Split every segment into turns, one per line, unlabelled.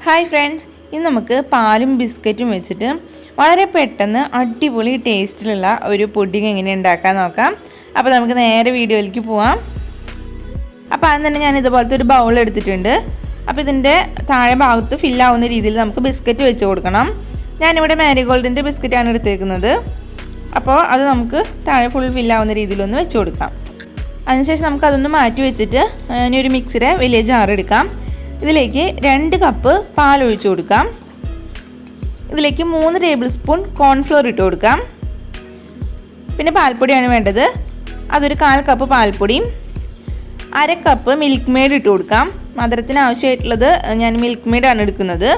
Hi friends, ഇന്ന് നമുക്ക് പാലും ബിസ്ക്കറ്റും വെച്ചിട്ട് വളരെ പെട്ടെന്ന് അടിപൊളി ടേസ്റ്റിലുള്ള ഒരു പുഡിംഗ് എങ്ങനെ ഉണ്ടാക്കാൻ നോക്കാം. അപ്പോൾ നമുക്ക് നേരെ വീഡിയോയിലേക്ക് പോവാം. അപ്പോൾ ആദ്യം തന്നെ ഞാൻ ഇതുപോലത്തെ ഒരു ബൗൾ എടുത്തിട്ടുണ്ട്. അപ്പോൾ ഇതിൻ്റെ താഴെ ഭാഗത്ത് ഫില്ലാവുന്ന രീതിയിൽ നമുക്ക് ബിസ്ക്കറ്റ് വെച്ച് കൊടുക്കണം. ഞാനിവിടെ മാരിഗോൾഡിൻ്റെ ബിസ്ക്കറ്റാണ് എടുത്തേക്കുന്നത്. അപ്പോൾ അത് നമുക്ക് താഴെ ഫുൾ ഫില്ലാവുന്ന രീതിയിലൊന്ന് വെച്ച് കൊടുക്കാം. അതിനുശേഷം നമുക്ക് അതൊന്ന് മാറ്റി വെച്ചിട്ട് ഇനി ഒരു മിക്സിയുടെ വലിയ ജാർ എടുക്കാം. ഇതിലേക്ക് 2 കപ്പ് പാൽ ഒഴിച്ചു കൊടുക്കാം. ഇതിലേക്ക് 3 ടേബിൾ സ്പൂൺ കോൺഫ്ലോർ ഇട്ട് കൊടുക്കാം. പിന്നെ പാൽപ്പൊടിയാണ് വേണ്ടത്. അതൊരു 1/4 കപ്പ് പാൽപ്പൊടിയും 1/2 കപ്പ് മിൽക്ക് മെയ്ഡ് ഇട്ട് കൊടുക്കാം. മധുരത്തിന് ആവശ്യമായിട്ടുള്ളത് ഞാൻ മിൽക്ക് മെയ്ഡാണ് എടുക്കുന്നത്.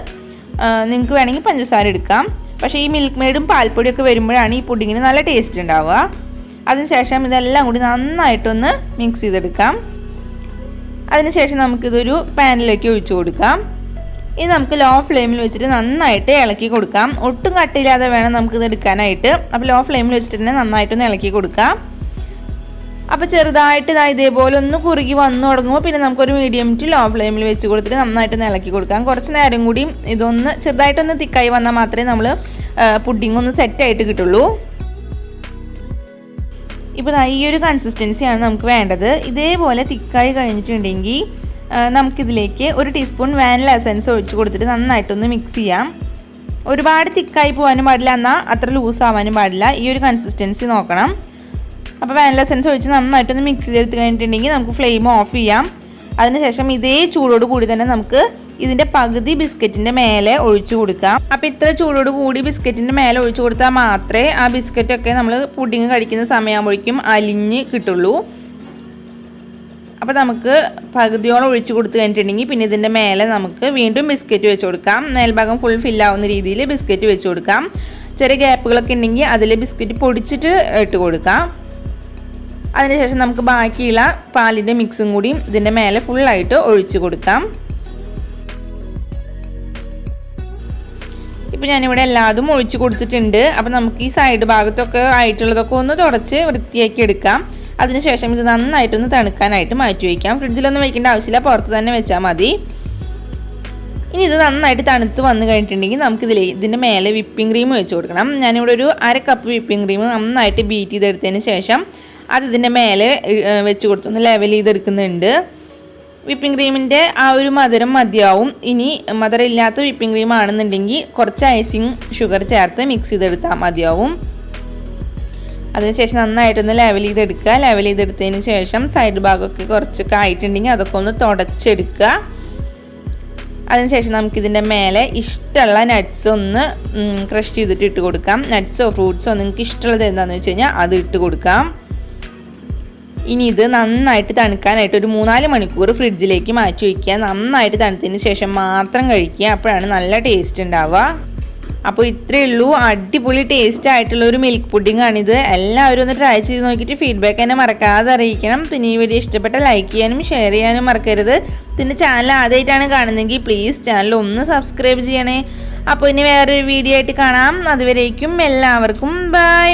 നിങ്ങൾക്ക് വേണമെങ്കിൽ പഞ്ചസാര എടുക്കാം. പക്ഷേ ഈ മിൽക്ക് മെയ്ഡും പാൽപ്പൊടിയൊക്കെ വരുമ്പോഴാണ് ഈ പുഡിങ്ങിന് നല്ല ടേസ്റ്റ് ഉണ്ടാവുക. അതിനുശേഷം ഇതെല്ലാം കൂടി നന്നായിട്ടൊന്ന് മിക്സ് ചെയ്തെടുക്കാം. അതിനുശേഷം നമുക്കിതൊരു പാനിലേക്ക് ഒഴിച്ചു കൊടുക്കാം. ഇനി നമുക്ക് ലോ ഫ്ലെയിമിൽ വെച്ചിട്ട് നന്നായിട്ട് ഇളക്കി കൊടുക്കാം. ഒട്ടും കട്ടിയില്ലാതെ വേണം നമുക്കിത് എടുക്കാനായിട്ട്. അപ്പോൾ ലോ ഫ്ലെയിമിൽ വെച്ചിട്ട് തന്നെ നന്നായിട്ടൊന്ന് ഇളക്കി കൊടുക്കാം. അപ്പോൾ ചെറുതായിട്ട് ഇതേപോലെ ഒന്ന് കുറുകി വന്നു തുടങ്ങുമ്പോൾ പിന്നെ നമുക്കൊരു മീഡിയം ടു ലോ ഫ്ലെയിമിൽ വെച്ച് കൊടുത്തിട്ട് നന്നായിട്ടൊന്ന് ഇളക്കി കൊടുക്കാം. കുറച്ച് നേരം കൂടി ഇതൊന്ന് ചെറുതായിട്ടൊന്ന് തിക്കായി വന്നാൽ മാത്രമേ നമ്മൾ പുഡിംഗ് ഒന്ന് സെറ്റായിട്ട് കിട്ടുള്ളൂ. ഇപ്പോൾ ഈ ഒരു കൺസിസ്റ്റൻസിയാണ് നമുക്ക് വേണ്ടത്. ഇതേപോലെ തിക്കായി കഴിഞ്ഞിട്ടുണ്ടെങ്കിൽ നമുക്കിതിലേക്ക് 1 ടീസ്പൂൺ വാനില എസൻസ് ഒഴിച്ച് കൊടുത്തിട്ട് നന്നായിട്ടൊന്ന് മിക്സ് ചെയ്യാം. ഒരുപാട് തിക്കായി പോകാനും പാടില്ല, എന്നാൽ അത്ര ലൂസ് ആവാനും പാടില്ല. ഈ ഒരു കൺസിസ്റ്റൻസി നോക്കണം. അപ്പോൾ വാനില എസൻസ് ഒഴിച്ച് നന്നായിട്ടൊന്ന് മിക്സ് ചെയ്തെടുത്ത് കഴിഞ്ഞിട്ടുണ്ടെങ്കിൽ നമുക്ക് ഫ്ലെയിം ഓഫ് ചെയ്യാം. അതിനുശേഷം ഇതേ ചൂടോട് കൂടി തന്നെ നമുക്ക് ഇതിൻ്റെ പകുതി ബിസ്ക്കറ്റിൻ്റെ മേലെ ഒഴിച്ചു കൊടുക്കാം. അപ്പോൾ ഇത്ര ചൂടോട് കൂടി ബിസ്ക്കറ്റിൻ്റെ മേലെ ഒഴിച്ചു കൊടുത്താൽ മാത്രമേ ആ ബിസ്ക്കറ്റൊക്കെ നമ്മൾ പുഡിങ് കഴിക്കുന്ന സമയമാകുമ്പോഴേക്കും അലിഞ്ഞ് കിട്ടുള്ളൂ. അപ്പോൾ നമുക്ക് പകുതിയോളം ഒഴിച്ചു കൊടുത്ത് കഴിഞ്ഞിട്ടുണ്ടെങ്കിൽ പിന്നെ ഇതിൻ്റെ മേലെ നമുക്ക് വീണ്ടും ബിസ്ക്കറ്റ് വെച്ച് കൊടുക്കാം. മേൽഭാഗം ഫുൾ ഫില്ലാവുന്ന രീതിയിൽ ബിസ്ക്കറ്റ് വെച്ച് കൊടുക്കാം. ചെറിയ ഗ്യാപ്പുകളൊക്കെ ഉണ്ടെങ്കിൽ അതിൽ ബിസ്ക്കറ്റ് പൊടിച്ചിട്ട് ഇട്ട് കൊടുക്കാം. അതിനുശേഷം നമുക്ക് ബാക്കിയുള്ള പാലിൻ്റെ മിക്സും കൂടി ഇതിൻ്റെ മേലെ ഫുള്ളായിട്ട് ഒഴിച്ചു കൊടുക്കാം. ഇപ്പോൾ ഞാനിവിടെ എല്ലാതും ഒഴിച്ച് കൊടുത്തിട്ടുണ്ട്. അപ്പോൾ നമുക്ക് ഈ സൈഡ് ഭാഗത്തൊക്കെ ആയിട്ടുള്ളതൊക്കെ ഒന്ന് തുടച്ച് വൃത്തിയാക്കി എടുക്കാം. അതിനുശേഷം ഇത് നന്നായിട്ടൊന്ന് തണുക്കാനായിട്ട് മാറ്റി വയ്ക്കാം. ഫ്രിഡ്ജിലൊന്നും വയ്ക്കേണ്ട ആവശ്യമില്ല, പുറത്ത് തന്നെ വെച്ചാൽ മതി. ഇനി ഇത് നന്നായിട്ട് തണുത്ത് വന്നു കഴിഞ്ഞിട്ടുണ്ടെങ്കിൽ നമുക്ക് ഇതിൻ്റെ മേലെ വിപ്പിംഗ് ക്രീം വെച്ച് കൊടുക്കണം. ഞാനിവിടെ ഒരു 1/2 കപ്പ് വിപ്പിംഗ് ക്രീം നന്നായിട്ട് ബീറ്റ് ചെയ്തെടുത്തതിന് ശേഷം അത് ഇതിൻ്റെ മേലെ വെച്ച് കൊടുത്തൊന്ന് ലെവൽ ചെയ്തെടുക്കുന്നുണ്ട്. വിപ്പിംഗ് ക്രീമിൻ്റെ ആ ഒരു മധുരം മതിയാവും. ഇനി മധുരം ഇല്ലാത്ത വിപ്പിംഗ് ക്രീം ആണെന്നുണ്ടെങ്കിൽ കുറച്ച് ഐസിങ് ഷുഗർ ചേർത്ത് മിക്സ് ചെയ്തെടുത്താൽ മതിയാവും. അതിനുശേഷം നന്നായിട്ടൊന്ന് ലെവൽ ചെയ്തെടുക്കുക. ലെവൽ ചെയ്തെടുത്തതിന് ശേഷം സൈഡ് ഭാഗമൊക്കെ കുറച്ചൊക്കെ ആയിട്ടുണ്ടെങ്കിൽ അതൊക്കെ ഒന്ന് തുടച്ചെടുക്കുക. അതിനുശേഷം നമുക്കിതിൻ്റെ മേലെ ഇഷ്ടമുള്ള നട്ട്സ് ഒന്ന് ക്രഷ് ചെയ്തിട്ട് ഇട്ട് കൊടുക്കാം. നട്ട്സോ ഫ്രൂട്ട്സോ നിങ്ങൾക്ക് ഇഷ്ടമുള്ളത് എന്താണെന്ന് വെച്ച് കഴിഞ്ഞാൽ അത് ഇട്ട് കൊടുക്കാം. ഇനി ഇത് നന്നായിട്ട് തണുക്കാനായിട്ട് ഒരു 3-4 മണിക്കൂർ ഫ്രിഡ്ജിലേക്ക് മാറ്റി വയ്ക്കുക. നന്നായിട്ട് തണുത്തതിന് ശേഷം മാത്രം കഴിക്കുക. അപ്പോഴാണ് നല്ല ടേസ്റ്റ് ഉണ്ടാവുക. അപ്പോൾ ഇത്രയേ ഉള്ളൂ. അടിപൊളി ടേസ്റ്റ് ആയിട്ടുള്ള ഒരു മിൽക്ക് പുഡിംഗ് ആണിത്. എല്ലാവരും ഒന്ന് ട്രൈ ചെയ്ത് നോക്കിയിട്ട് ഫീഡ്ബാക്ക് എന്നെ മറക്കാതെ അറിയിക്കണം. പിന്നെ ഈ വീഡിയോ ഇഷ്ടപ്പെട്ട ലൈക്ക് ചെയ്യാനും ഷെയർ ചെയ്യാനും മറക്കരുത്. പിന്നെ ചാനൽ ആദ്യമായിട്ടാണ് കാണുന്നതെങ്കിൽ പ്ലീസ് ചാനൽ ഒന്ന് സബ്സ്ക്രൈബ് ചെയ്യണേ. അപ്പോൾ ഇനി വേറൊരു വീഡിയോ ആയിട്ട് കാണാം. അതുവരേക്കും എല്ലാവർക്കും ബൈ.